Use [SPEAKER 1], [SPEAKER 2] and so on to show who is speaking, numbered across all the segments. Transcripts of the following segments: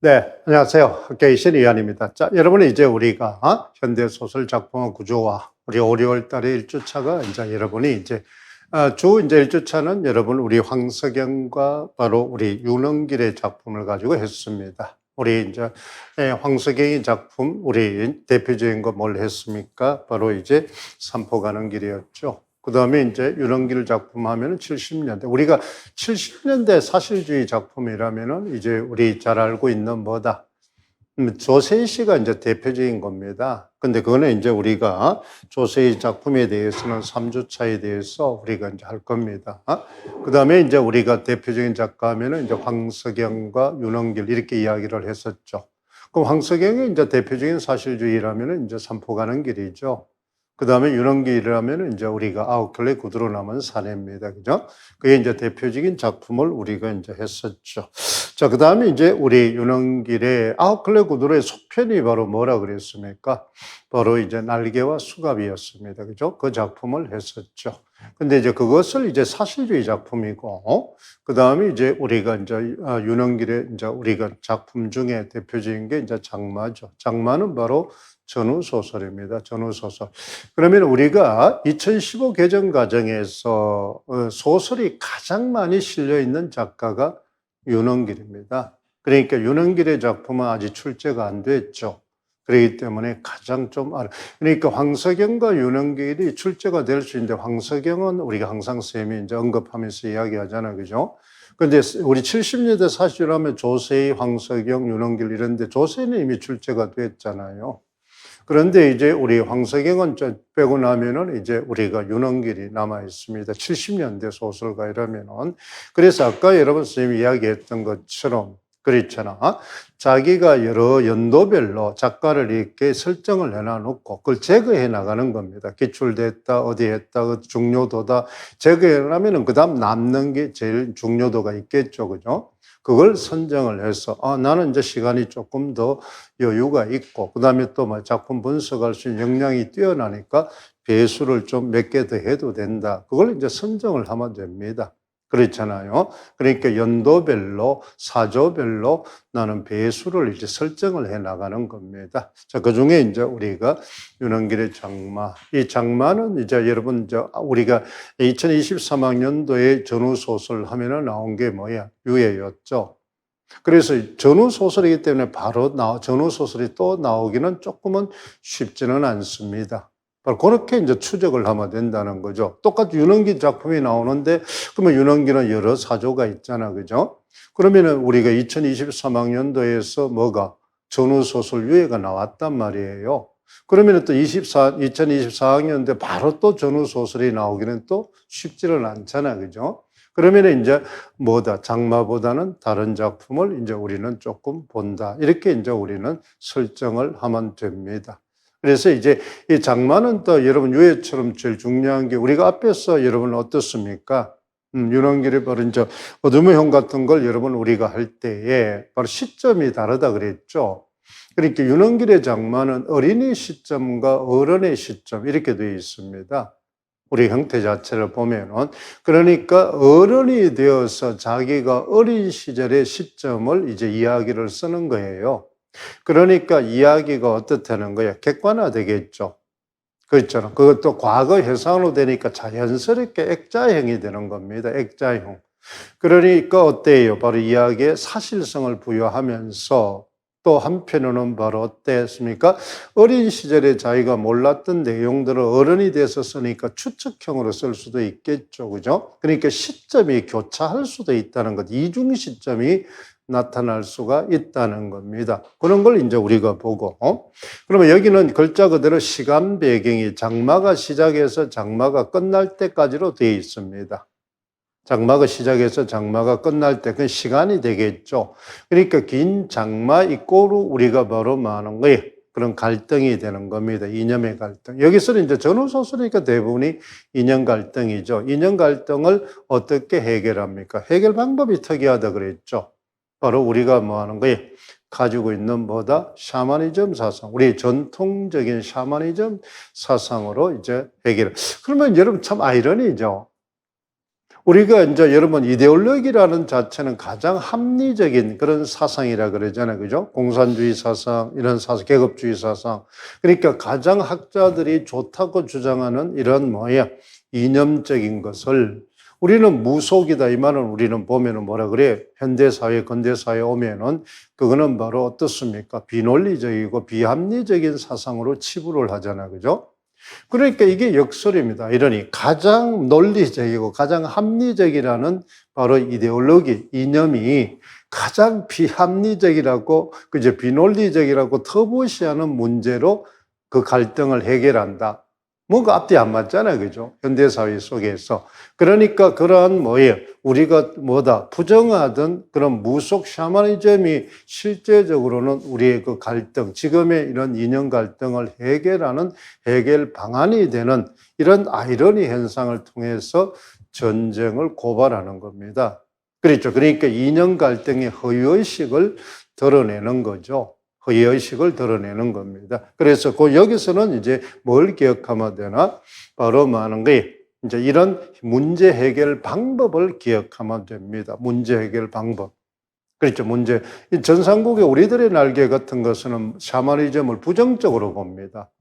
[SPEAKER 1] 네, 안녕하세요. 학교의 신의원입니다. 자, 여러분이 이제 우리가 현대 소설 작품의 구조와 우리 5, 6월 달의 1주차가 이제 여러분이 이제 주 이제 1주차는 여러분 우리 황석영과 바로 우리 윤원길의 작품을 가지고 했습니다. 우리 이제 황석영의 작품 우리 대표적인 거 뭘 했습니까? 바로 이제 산포 가는 길이었죠. 그 다음에 이제 윤원길 작품 하면은 70년대. 우리가 70년대 사실주의 작품이라면은 이제 우리 잘 알고 있는 뭐다? 조세희 씨가 이제 대표적인 겁니다. 근데 그거는 이제 우리가 조세희 작품에 대해서는 3주차에 대해서 우리가 이제 할 겁니다. 그 다음에 이제 우리가 대표적인 작가 하면은 이제 황석영과 윤원길 이렇게 이야기를 했었죠. 그럼 황석영이 이제 대표적인 사실주의라면은 이제 산포 가는 길이죠. 그 다음에 윤원길이라면 이제 우리가 아홉 켤레 구두로 남은 사내입니다. 그죠? 그게 이제 대표적인 작품을 우리가 이제 했었죠. 자, 그 다음에 이제 우리 윤원길의 아홉 켤레 구두로의 속편이 바로 뭐라 그랬습니까? 바로 이제 날개와 수갑이었습니다. 그죠? 그 작품을 했었죠. 근데 이제 그것을 이제 사실주의 작품이고, 그 다음에 이제 우리가 이제 윤원길의 이제 우리가 작품 중에 대표적인 게 이제 장마죠. 장마는 바로 전후소설입니다. 전후소설. 그러면 우리가 2015 개정 과정에서 소설이 가장 많이 실려 있는 작가가 윤원길입니다. 그러니까 윤원길의 작품은 아직 출제가 안 됐죠. 그렇기 때문에 가장 그러니까 황석영과 윤원길이 출제가 될 수 있는데 황석영은 우리가 항상 쌤이 이제 언급하면서 이야기하잖아요. 그죠? 근데 우리 70년대 사실하면 조세희, 황석영, 윤원길 이런데 조세희는 이미 출제가 됐잖아요. 그런데 이제 우리 황석영은 빼고 나면은 이제 우리가 윤원길이 남아 있습니다. 70년대 소설가이라면은. 그래서 아까 여러분 선생님이 이야기했던 것처럼 그렇잖아. 자기가 여러 연도별로 작가를 이렇게 설정을 해놔놓고 그걸 제거해 나가는 겁니다. 기출됐다, 어디 했다, 중요도다. 제거해 나면은 그 다음 남는 게 제일 중요도가 있겠죠. 그죠? 그걸 선정을 해서 나는 이제 시간이 조금 더 여유가 있고 그다음에 또 뭐 작품 분석할 수 있는 역량이 뛰어나니까 배수를 좀 몇 개 더 해도 된다. 그걸 이제 선정을 하면 됩니다. 그렇잖아요. 그러니까 연도별로 사조별로 나는 배수를 이제 설정을 해 나가는 겁니다. 자, 그 중에 이제 우리가 윤원길의 장마, 이 장마는 이제 여러분 우리가 2023학년도에 전후소설 하면은 나온 게 뭐야? 유해였죠. 그래서 전후소설이기 때문에 바로 전후소설이 또 나오기는 조금은 쉽지는 않습니다. 바로 그렇게 이제 추적을 하면 된다는 거죠. 똑같이 윤원길 작품이 나오는데, 그러면 윤원길은 여러 사조가 있잖아. 그죠? 그러면은 우리가 2023학년도에서 뭐가 전후소설 유해가 나왔단 말이에요. 그러면 또 2024학년도에 바로 또 전후소설이 나오기는 또 쉽지는 않잖아. 그죠? 그러면 이제 장마보다는 다른 작품을 이제 우리는 조금 본다. 이렇게 이제 우리는 설정을 하면 됩니다. 그래서 이제 이 장마는 또 여러분 유해처럼 제일 중요한 게 우리가 앞에서 여러분 어떻습니까? 윤원길의 바로 이제 어둠의 형 같은 걸 여러분 우리가 할 때에 바로 시점이 다르다 그랬죠. 그러니까 윤원길의 장마는 어린이 시점과 어른의 시점 이렇게 되어 있습니다. 우리 형태 자체를 보면은. 그러니까 어른이 되어서 자기가 어린 시절의 시점을 이제 이야기를 쓰는 거예요. 그러니까 이야기가 어떻다는 거야? 객관화되겠죠. 그렇잖아. 그것도 과거 해상으로 되니까 자연스럽게 액자형이 되는 겁니다. 액자형. 그러니까 어때요? 바로 이야기에 사실성을 부여하면서 또 한편으로는 바로 어땠습니까? 어린 시절에 자기가 몰랐던 내용들을 어른이 돼서 쓰니까 추측형으로 쓸 수도 있겠죠. 그죠? 그러니까 시점이 교차할 수도 있다는 것. 이중 시점이 나타날 수가 있다는 겁니다. 그런 걸 이제 우리가 보고, 그러면 여기는 글자 그대로 시간 배경이 장마가 시작해서 장마가 끝날 때까지로 되어 있습니다. 장마가 시작해서 장마가 끝날 때 그 시간이 되겠죠. 그러니까 긴 장마 이꼬로 우리가 바로 말하는 거예요. 그런 갈등이 되는 겁니다. 이념의 갈등. 여기서는 이제 전후소설이니까 대부분이 이념 갈등이죠. 이념 갈등을 어떻게 해결합니까? 해결 방법이 특이하다 그랬죠. 바로 우리가 뭐 하는 거예요? 가지고 있는 샤머니즘 사상, 우리 전통적인 샤머니즘 사상으로 이제 해결. 그러면 여러분 참 아이러니죠. 우리가 이제 여러분 이데올로기라는 자체는 가장 합리적인 그런 사상이라 그러잖아요. 그죠? 공산주의 사상, 이런 사상, 계급주의 사상. 그러니까 가장 학자들이 좋다고 주장하는 이런 뭐야, 이념적인 것을 우리는 무속이다. 이 말은 우리는 보면은 뭐라 그래? 현대사회, 근대사회에 오면은 그거는 바로 어떻습니까? 비논리적이고 비합리적인 사상으로 치부를 하잖아요. 그죠? 그러니까 이게 역설입니다. 이러니 가장 논리적이고 가장 합리적이라는 바로 이데올로기, 이념이 가장 비합리적이라고, 그저 비논리적이라고 터부시하는 문제로 그 갈등을 해결한다. 뭔가 앞뒤 안 맞잖아요. 그죠? 현대사회 속에서. 그러니까 그러한 뭐예요? 우리가 뭐다? 부정하던 그런 무속 샤머니즘이 실제적으로는 우리의 그 갈등, 지금의 이런 이념 갈등을 해결하는 해결 방안이 되는 이런 아이러니 현상을 통해서 전쟁을 고발하는 겁니다. 그렇죠. 그러니까 이념 갈등의 허위의식을 드러내는 거죠. 허위의식을 드러내는 겁니다. 그래서 여기서는 이제 뭘 기억하면 되나? 바로 많은 게 이제 이런 문제 해결 방법을 기억하면 됩니다. 문제 해결 방법. 그렇죠. 전상국의 우리들의 날개 같은 것은 샤머니즘을 부정적으로 봅니다.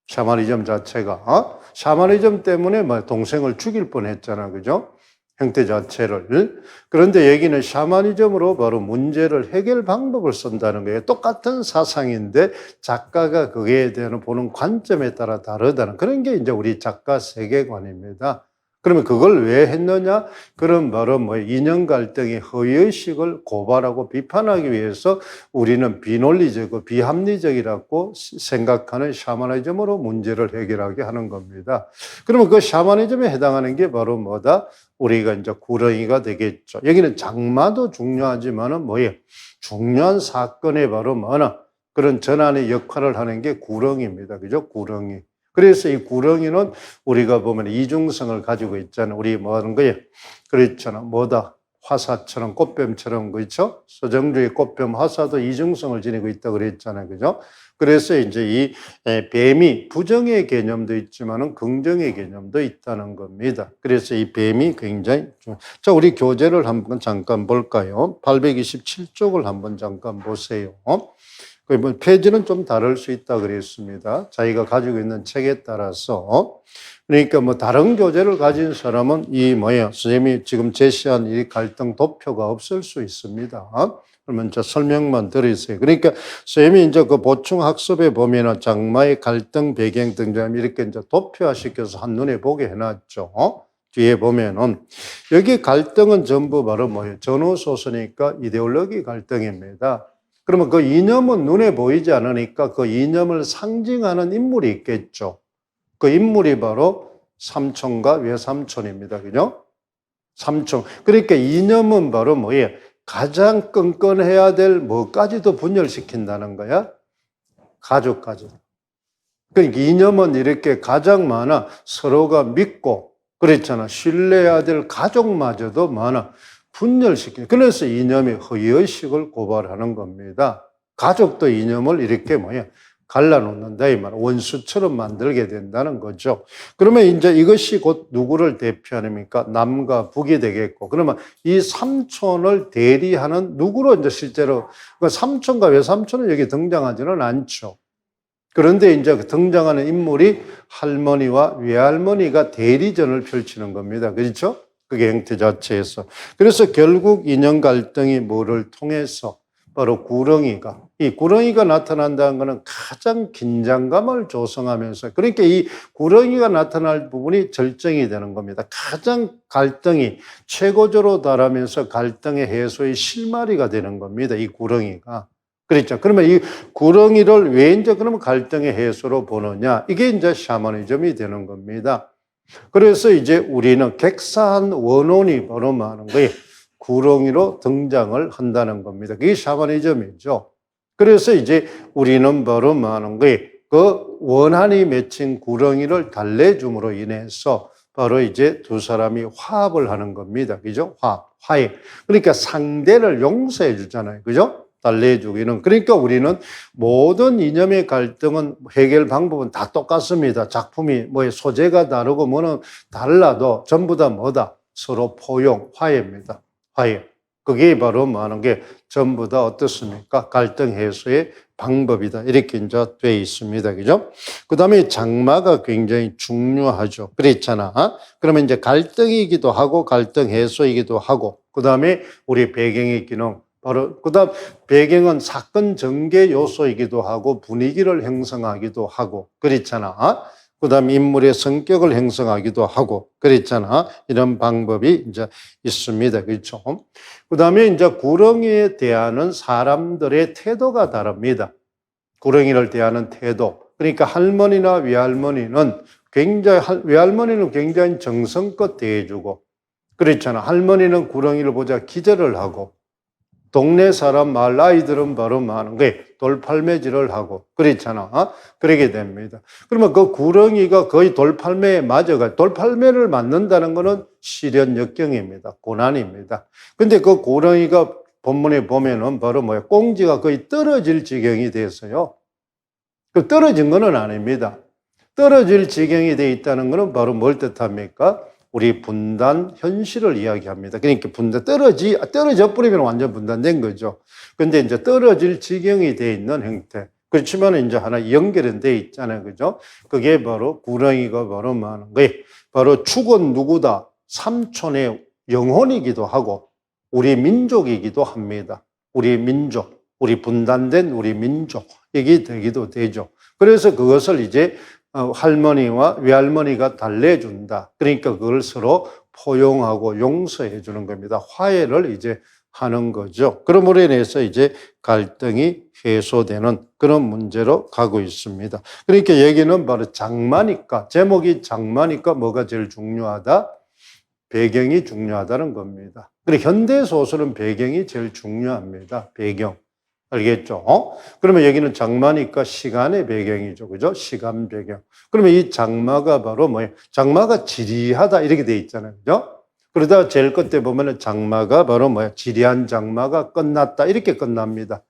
[SPEAKER 1] 샤머니즘 자체가. 샤머니즘 때문에 뭐 동생을 죽일 뻔 했잖아. 그죠? 형태 자체를. 그런데 여기는 샤머니즘으로 바로 문제를 해결 방법을 쓴다는 거예요. 똑같은 사상인데 작가가 그에 대한 보는 관점에 따라 다르다는 그런 게 이제 우리 작가 세계관입니다. 그러면 그걸 왜 했느냐? 그런 바로 이념 갈등의 허위의식을 고발하고 비판하기 위해서 우리는 비논리적이고 비합리적이라고 생각하는 샤머니즘으로 문제를 해결하게 하는 겁니다. 그러면 그 샤머니즘에 해당하는 게 바로 뭐다? 우리가 이제 구렁이가 되겠죠. 여기는 장마도 중요하지만은 뭐예요? 중요한 사건에 바로 뭐나 그런 전환의 역할을 하는 게 구렁이입니다. 그죠? 구렁이. 그래서 이 구렁이는 우리가 보면 이중성을 가지고 있잖아요. 우리 뭐 하는 거예요? 그렇잖아. 뭐다? 화사처럼, 꽃뱀처럼, 그렇죠? 서정주의 꽃뱀 화사도 이중성을 지니고 있다고 그랬잖아요. 그죠? 그래서 이제 이 뱀이 부정의 개념도 있지만은 긍정의 개념도 있다는 겁니다. 그래서 이 뱀이 굉장히 자, 우리 교재를 한번 잠깐 볼까요? 827쪽을 한번 잠깐 보세요. 페이지는 좀 다를 수 있다 그랬습니다. 자기가 가지고 있는 책에 따라서. 그러니까 다른 교재를 가진 사람은 선생님이 지금 제시한 이 갈등 도표가 없을 수 있습니다. 그러면 이제 설명만 드리세요. 그러니까 선생님이 이제 그 보충 학습에 보면은 장마의 갈등 배경 등장 이렇게 이제 도표화시켜서 한눈에 보게 해놨죠. 뒤에 보면은 여기 갈등은 전부 바로 전후소서니까 이데올로기 갈등입니다. 그러면 그 이념은 눈에 보이지 않으니까 그 이념을 상징하는 인물이 있겠죠. 그 인물이 바로 삼촌과 외삼촌입니다. 그죠? 삼촌. 그러니까 이념은 바로 뭐예요? 가장 끈끈해야 될 뭐까지도 분열시킨다는 거야? 가족까지. 그러니까 이념은 이렇게 가장 많아 서로가 믿고 그렇잖아. 신뢰해야 될 가족마저도 많아. 분열시키는. 그래서 이념이 허위의식을 고발하는 겁니다. 가족도 이념을 이렇게 갈라놓는다 이 말. 원수처럼 만들게 된다는 거죠. 그러면 이제 이것이 곧 누구를 대표합니까? 남과 북이 되겠고. 그러면 이 삼촌을 대리하는 누구로 이제 실제로 삼촌과 외삼촌은 여기 등장하지는 않죠. 그런데 이제 등장하는 인물이 할머니와 외할머니가 대리전을 펼치는 겁니다. 그렇죠? 그게 형태 자체에서. 그래서 결국 인연 갈등이 뭐를 통해서 바로 이 구렁이가 나타난다는 것은 가장 긴장감을 조성하면서 그러니까 이 구렁이가 나타날 부분이 절정이 되는 겁니다. 가장 갈등이 최고조로 달하면서 갈등의 해소의 실마리가 되는 겁니다. 이 구렁이가. 그렇죠. 그러면 이 구렁이를 왜 이제 그러면 갈등의 해소로 보느냐? 이게 이제 샤머니즘이 되는 겁니다. 그래서 이제 우리는 객사한 원혼이 바로 많은 거예요. 구렁이로 등장을 한다는 겁니다. 그게 샤머니즘이죠. 그래서 이제 우리는 바로 많은 거예요. 그 원한이 맺힌 구렁이를 달래줌으로 인해서 바로 이제 두 사람이 화합을 하는 겁니다. 그죠? 화해. 그러니까 상대를 용서해 주잖아요. 그죠? 달래주기는. 그러니까 우리는 모든 이념의 갈등은 해결 방법은 다 똑같습니다. 작품이 소재가 다르고 뭐는 달라도 전부 다 뭐다? 서로 포용, 화해입니다. 화해. 그게 바로 뭐 하는 게 전부 다 어떻습니까? 갈등 해소의 방법이다. 이렇게 이제 돼 있습니다. 그죠? 그 다음에 장마가 굉장히 중요하죠. 그랬잖아. 그러면 이제 갈등이기도 하고, 갈등 해소이기도 하고, 그 다음에 우리 배경의 기능, 바로, 그 다음 배경은 사건 전개 요소이기도 하고, 분위기를 형성하기도 하고, 그렇잖아. 그 다음 인물의 성격을 형성하기도 하고, 그랬잖아. 이런 방법이 이제 있습니다. 그렇죠? 그 다음에 이제 구렁이에 대하는 사람들의 태도가 다릅니다. 구렁이를 대하는 태도. 그러니까 할머니나 외할머니는 외할머니는 굉장히 정성껏 대해주고, 그렇잖아. 할머니는 구렁이를 보자 기절을 하고, 동네 사람 말 아이들은 바로 많은 게 돌팔매질을 하고 그렇잖아. 그러게 됩니다. 그러면 그 구렁이가 거의 돌팔매에 맞아가 돌팔매를 맞는다는 것은 시련 역경입니다. 고난입니다. 근데 그 구렁이가 본문에 보면은 바로 뭐야? 꽁지가 거의 떨어질 지경이 됐어요. 그 떨어진 것은 아닙니다. 떨어질 지경이 돼 있다는 것은 바로 뭘 뜻합니까? 우리 분단 현실을 이야기합니다. 그러니까 떨어져 버리면 완전 분단된 거죠. 근데 이제 떨어질 지경이 돼 있는 형태. 그렇지만 이제 하나 연결은 돼 있잖아요. 그죠? 그게 바로 구렁이가 바로 뭐하는 거예요? 바로 축은 누구다? 삼촌의 영혼이기도 하고 우리 민족이기도 합니다. 우리 민족, 우리 분단된 우리 민족이 되기도 되죠. 그래서 그것을 이제 할머니와 외할머니가 달래준다. 그러니까 그걸 서로 포용하고 용서해 주는 겁니다. 화해를 이제 하는 거죠. 그러므로 인해서 이제 갈등이 해소되는 그런 문제로 가고 있습니다. 그러니까 얘기는 바로 장마니까, 제목이 장마니까 뭐가 제일 중요하다? 배경이 중요하다는 겁니다. 그리고 현대 소설은 배경이 제일 중요합니다. 배경. 알겠죠? 그러면 여기는 장마니까 시간의 배경이죠. 그죠? 시간 배경. 그러면 이 장마가 바로 뭐예요? 장마가 지리하다 이렇게 돼 있잖아요. 그죠? 그러다가 제일 끝에 보면은 장마가 바로 뭐야? 지리한 장마가 끝났다. 이렇게 끝납니다.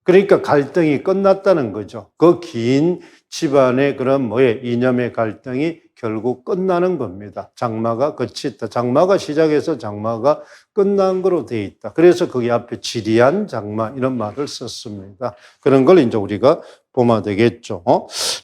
[SPEAKER 1] 그러니까 갈등이 끝났다는 거죠. 그 긴 집안의 그런 뭐예요? 이념의 갈등이 결국 끝나는 겁니다. 장마가 끝이 있다. 장마가 시작해서 장마가 끝난 거로 돼 있다. 그래서 거기 앞에 지리한 장마 이런 말을 썼습니다. 그런 걸 이제 우리가 보면 되겠죠.